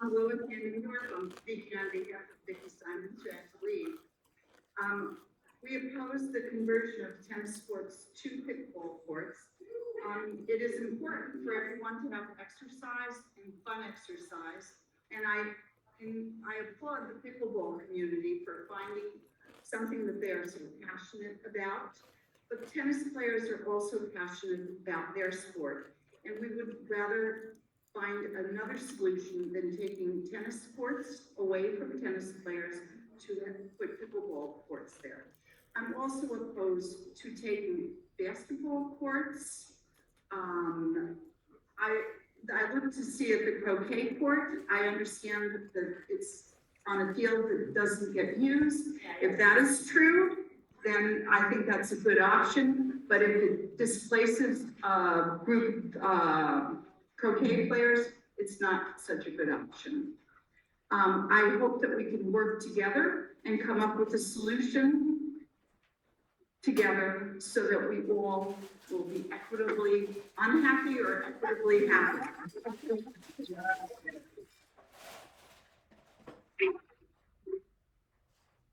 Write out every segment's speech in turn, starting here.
I'm Lewis in New York. I'm speaking on behalf of Vicky Simon, who had to leave. We oppose the conversion of tennis courts to pickleball courts. It is important for everyone to have exercise and fun exercise. And I applaud the pickleball community for finding something that they are so passionate about. But tennis players are also passionate about their sport. And we would rather find another solution than taking tennis courts away from tennis players to put pickleball courts there. I'm also opposed to taking basketball courts. I look to see at the croquet court. I understand that it's on a field that doesn't get used. If that is true, then I think that's a good option. But if it displaces group croquet players, it's not such a good option. I hope that we can work together and come up with a solution together so that we all will be equitably unhappy or equitably happy.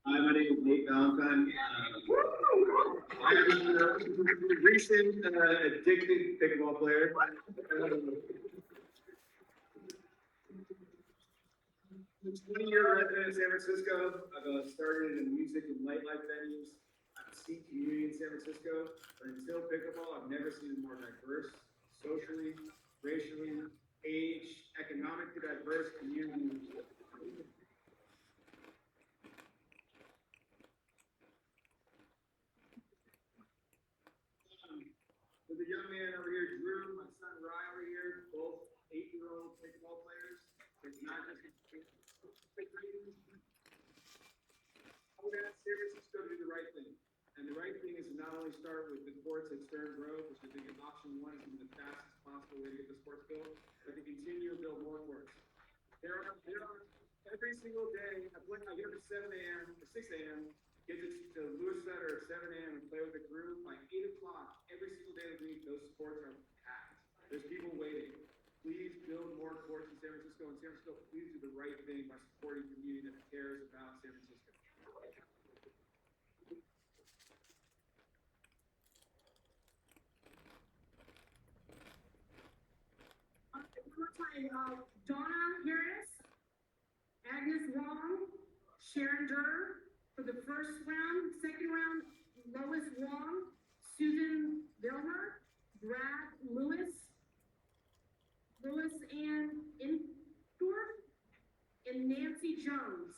Hi, my name is Nate Valentine. I'm a recent addicted pickleball player. I'm a 20-year resident in San Francisco. I've started in music and nightlife venues. I've seen community in San Francisco, but until pickleball, I've never seen a more diverse, socially, racially, age, economically diverse community. There's a young man over here, Drew, my son Ryan over here, both 8-year-old pickleball players. It's not just I would ask San Francisco to do the right thing. And the right thing is to not only start with the courts at Stern Grove, which I think is option one, is the fastest possible way to get the sports built, but to continue to build more courts. There are every single day, I get up at 7 a.m. or 6 a.m., get to Lewis Center at 7 a.m. and play with a group. By 8 o'clock, every single day of the week, those courts are packed. There's people waiting. Please build more courts in San Francisco. And San Francisco, please do the right thing by supporting the community that cares about San Francisco. Donna Harris, Agnes Wong, Sharon Durr for the first round. Second round, Lois Wong, Susan Vilmer, Brad Lewis, Louis Ann Indorf, and Nancy Jones.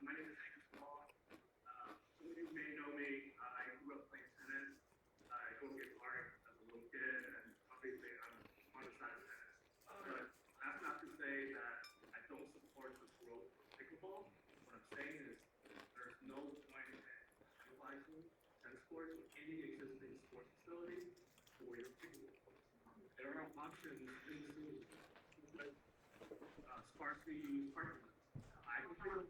My name is Agnes Wong. Some of you may know me. I grew up playing tennis. I go get hard as a little kid, and obviously I'm on the side of tennis. But that's not to say that I don't support the growth of pickleball. What I'm saying is there's no point in utilizing tennis courts or any existing sports facility for your pickleball courts. There are options in the city, sparsely used parking lots. I prefer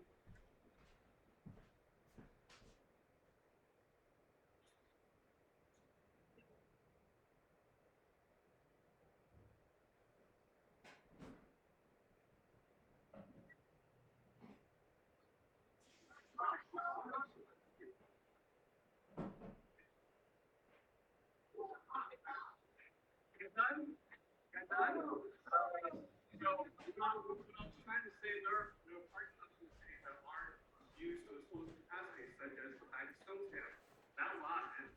what I'm trying to say, there are parts of the city that aren't used to its full capacity, such as behind Stonetown. That lot is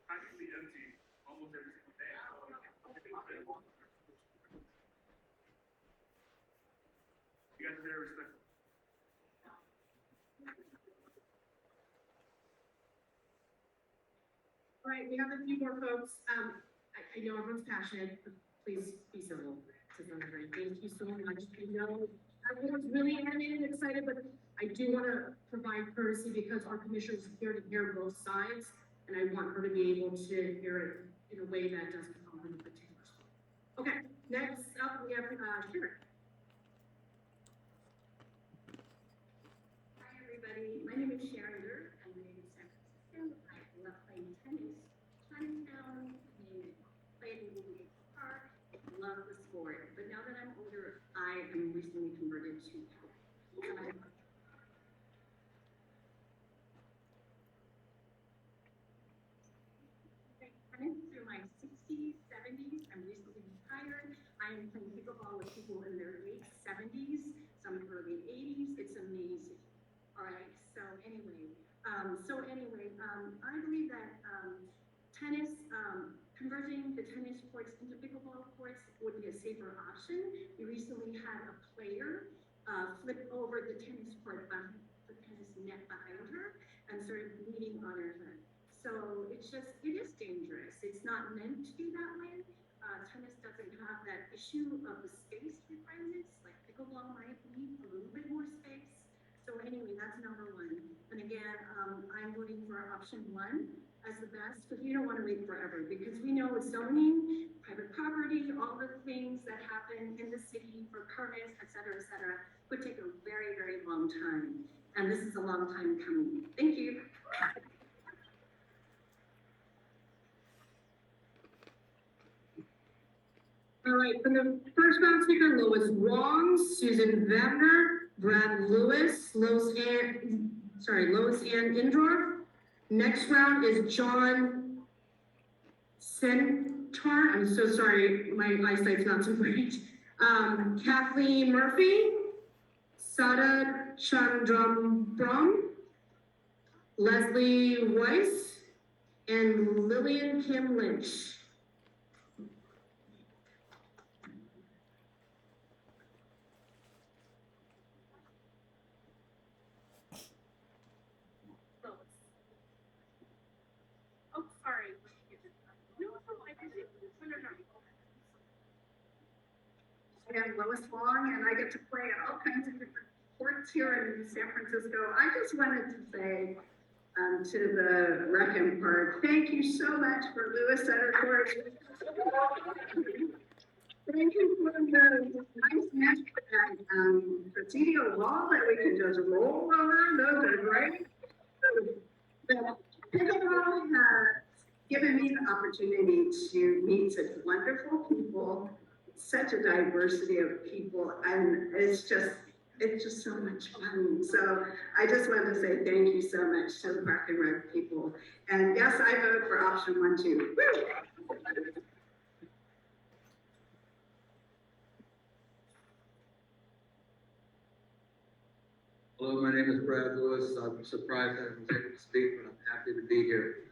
practically empty almost every single day. You guys are very respectful. All right, we have a few more folks. I know everyone's passionate, but please be civil to everybody. Thank you so much. I know everyone's really animated and excited, but I do want to provide courtesy because our commissioner is here to hear both sides, and I want her to be able to hear it in a way that doesn't come from the particular. Okay, next up we have Sharon. Hi name is Sharon Dirk. I live in San Francisco. I love playing tennis. Chinatown, name it. Played in Louis Park. Love the sport. But now that I'm older, I am recently converted to pickleball. Tennis through my 60s, 70s. I'm recently retired. I am playing pickleball with people in their late 70s, some early 80s. It's amazing. All right. I believe that tennis, converting the tennis courts into pickleball courts would be a safer option. We recently had a player flip over the tennis court, the tennis net behind her, and started bleeding on her head. So it is dangerous. It's not meant to be that way. Tennis doesn't have that issue of the space requirements, like pickleball might need a little bit more space. So anyway, that's number one. And again, I'm voting for option one as the best, because we don't want to wait forever, because we know with zoning, private property, all the things that happen in the city for permits, et cetera, could take a very, very long time. And this is a long time coming. Thank you. All right, from the first round speaker, Lois Wong, Susan Wagner, Brad Lewis, Lois Ann Indorf. Next round is John Centaur. I'm so sorry, my eyesight's not so great. Kathleen Murphy, Sada Chandrambaram, Leslie Weiss, and Lillian Kim Lynch. Oh, sorry. No, I didn't. No. I am Lois Wong, and I get to play at all kinds of different courts here in San Francisco. I just wanted to say to the rec and park, thank you so much for Lewis Center Court. Thank you for the nice mesh and presidio wall that we can just roll over. Those are great. The pickleball has given me the opportunity to meet such wonderful people, such a diversity of people, and it's just so much fun. So I just wanted to say thank you so much to the Park and Rec people. And yes, I vote for option one too. Woo! Hello, my name is Brad Lewis. I'm surprised I was able to speak, but I'm happy to be here.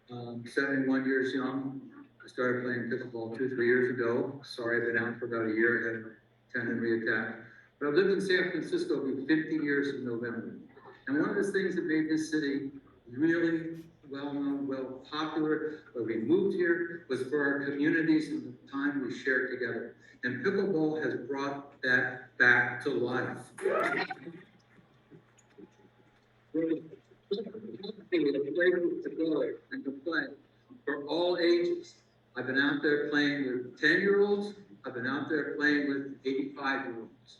71 years young. I started playing pickleball 2-3 years ago. Sorry, I've been out for about a year. I had a tendon attack. But I've lived in San Francisco for 50 years in November. And one of the things that made this city really well-known, well-popular, when we moved here, was for our communities and the time we shared together. And pickleball has brought that back to life. Really, to go and to play for all ages. I've been out there playing with 10-year-olds. I've been out there playing with 85-year-olds.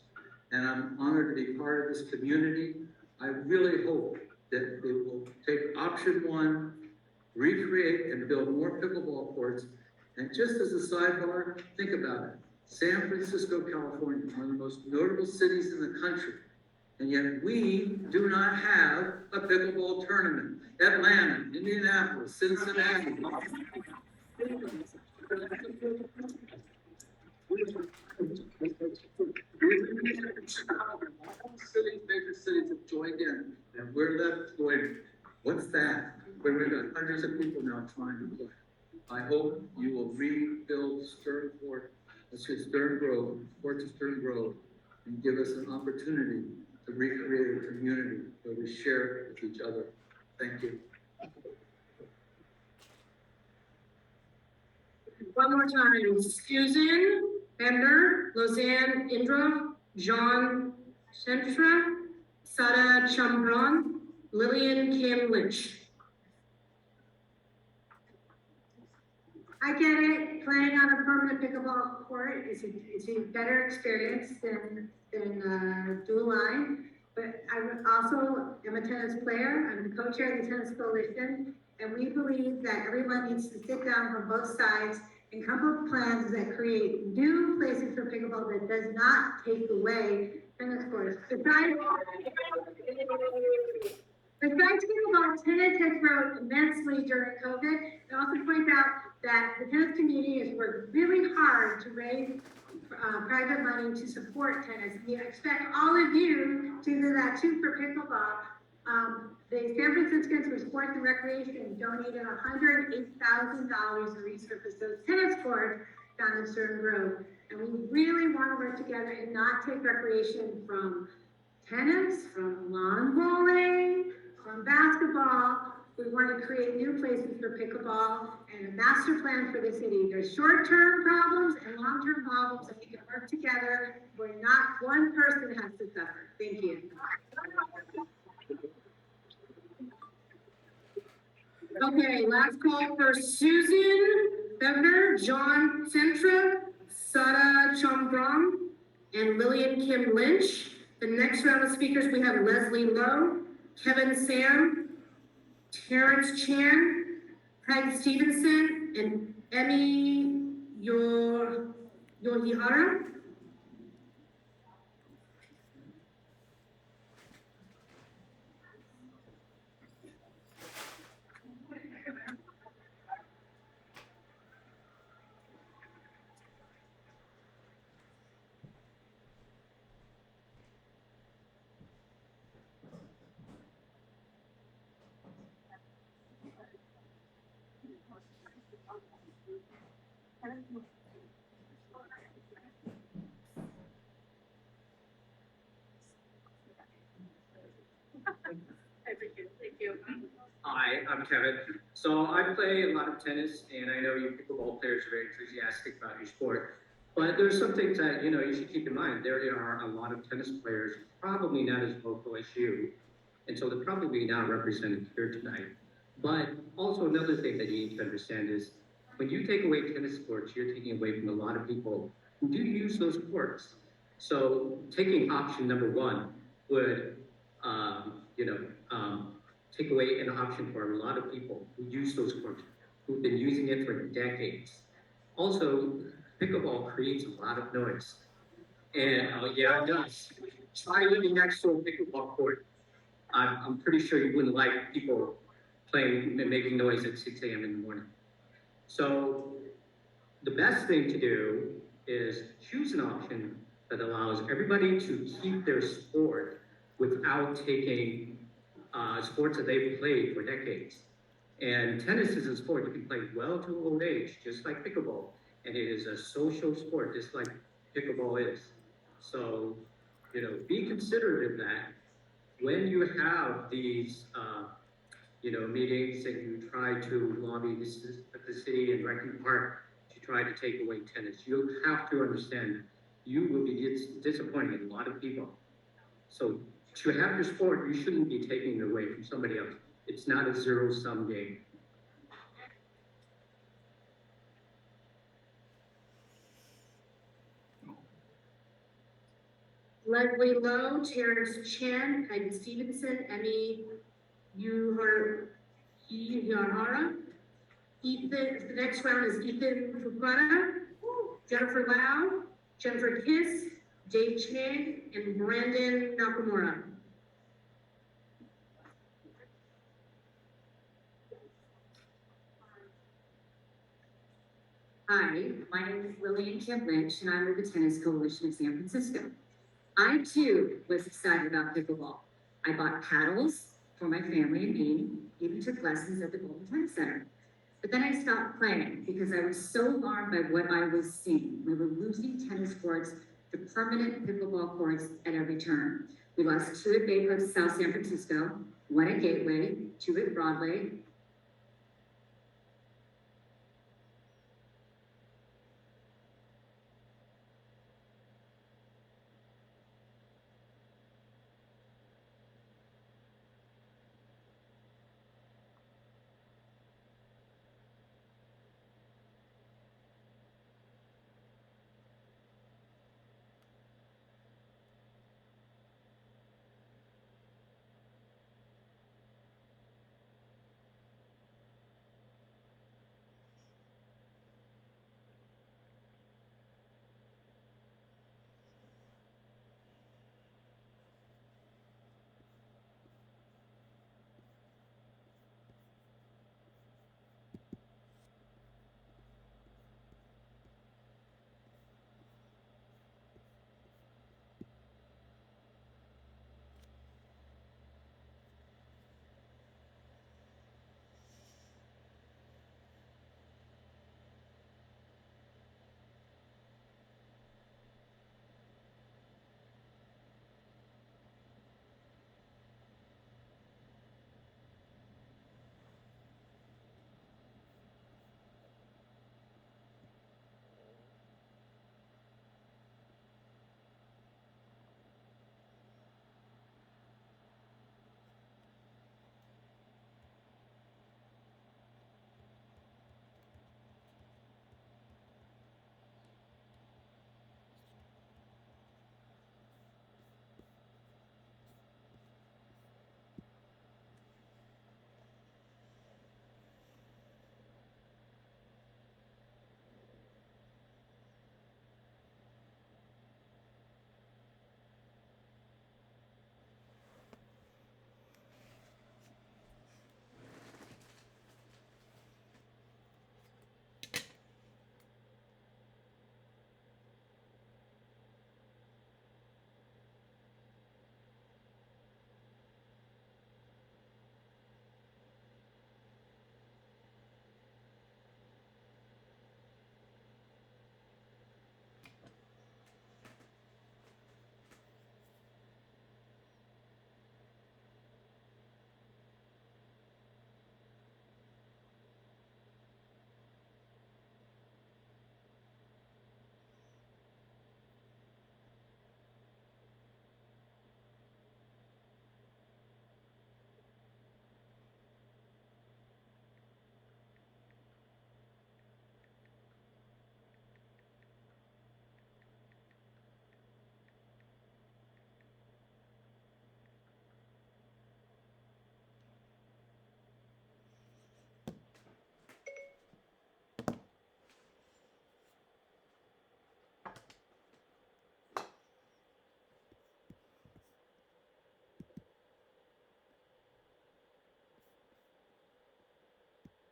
And I'm honored to be part of this community. I really hope that they will take option one, recreate and build more pickleball courts. And just as a sidebar, think about it. San Francisco, California, one of the most notable cities in the country. And yet we do not have a pickleball tournament. Atlanta, Indianapolis, Cincinnati. Major cities have joined in, and we're left going, what's that? When we've got hundreds of people now trying to play. I hope you will rebuild Stern Grove, Court to Stern Grove, and give us an opportunity to recreate a community where we share with each other. Thank you. One more time, Susan Bender, Losanne Indra, John Centra, Sada Chambran, Lillian Kim Lynch. I get it. Playing on a permanent pickleball court is a better experience than dual line. but I also am a tennis player. I'm the co-chair of the Tennis Coalition, and we believe that everyone needs to sit down from both sides and come up with plans that create new places for pickleball that does not take away tennis courts. Besides pickleball, tennis has grown immensely during COVID. And also point out that the tennis community has worked really hard to raise private money to support tennis. We expect all of you to do that too for pickleball. The San Franciscans for Sports and Recreation donated $108,000 to resurface those tennis courts down in Stern Grove. And we really want to work together and not take recreation from tennis, from lawn bowling, from basketball. We want to create new places for pickleball and a master plan for the city. There's short-term problems and long-term problems, and we can work together where not one person has to suffer. Thank you. Okay, last call for Susan Becker, John Centra, Sada Chambram, and Lillian Kim Lynch. The next round of speakers, we have Leslie Lowe, Kevin Sam, Terrence Chan, Craig Stevenson, and Emmy Yohihara. Hi, I'm Kevin. So I play a lot of tennis, and I know you pickleball players are very enthusiastic about your sport. But there's some things that you should keep in mind. There are a lot of tennis players, probably not as vocal as you, and so they're probably not represented here tonight. But also another thing that you need to understand is when you take away tennis courts, you're taking away from a lot of people who do use those courts. So taking option number one would, take away an option for a lot of people who use those courts, who've been using it for decades. Also, pickleball creates a lot of noise. And yeah, it does. Try living next to a pickleball court. I'm pretty sure you wouldn't like people playing and making noise at 6 a.m. in the morning. So the best thing to do is choose an option that allows everybody to keep their sport without taking sports that they've played for decades. And tennis is a sport you can play well to old age, just like pickleball. And it is a social sport, just like pickleball is. So, be considerate of that. When you have these, meetings and you try to lobby the city and Recreation Park to try to take away tennis, you have to understand you will be disappointing a lot of people. So to have your sport, you shouldn't be taking it away from somebody else. It's not a zero-sum game. Leslie Lowe, Terrence Chan, Craig Stevenson, Emmy Yohihara. The next round is Ethan Fukara, Jennifer Lau, Jennifer Kiss, Dave Chang, and Brandon Nakamura. Hi, my name is Lillian Kim Lynch, and I'm with the Tennis Coalition of San Francisco. I too was excited about pickleball. I bought paddles for my family and me, even took lessons at the Golden Tennis Center. But then I stopped playing because I was so alarmed by what I was seeing. We were losing tennis courts to permanent pickleball courts at every turn. We lost 2 at Bay Coast, South San Francisco, 1 at Gateway, 2 at Broadway,